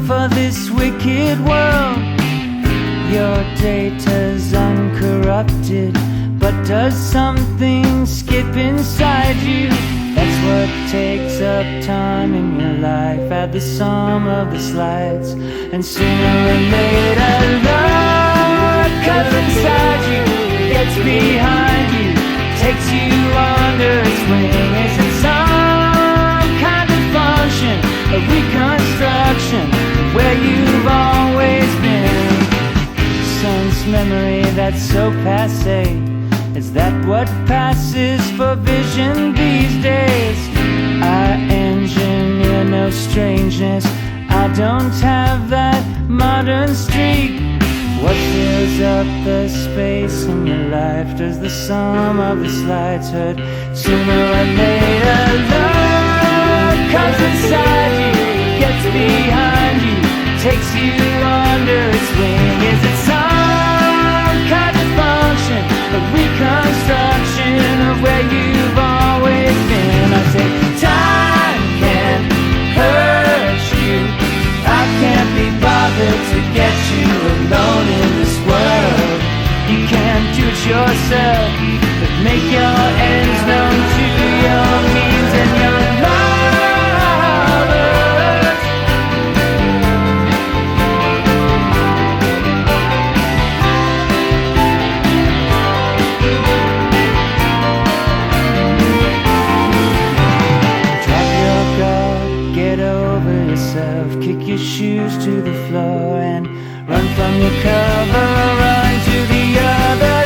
for this wicked world. Your data's uncorrupted, but does something skip inside you? That's what takes up time in your life. Add the sum of the slides, and sooner or later love comes inside you, gets behind you, takes you under its wing. Is it some kind of function of reconstruction where you've always been? Sense memory that's so passé, is that what passes for vision these days? I engineer no strangeness, I don't have that modern streak. What fills up the space in your life? Does the sum of the slides hurt? Sooner or later love comes inside you, gets behind you, takes you under its wing. Is it some kind of function of reconstruction of where you've always been? I say time can't hurt you, I can't be bothered to get you alone in this world. You can't do it yourself, but make your ends known to your means and your lovers. Drop your guard, get over yourself, kick your shoes to the floor and run from your cover, run to the other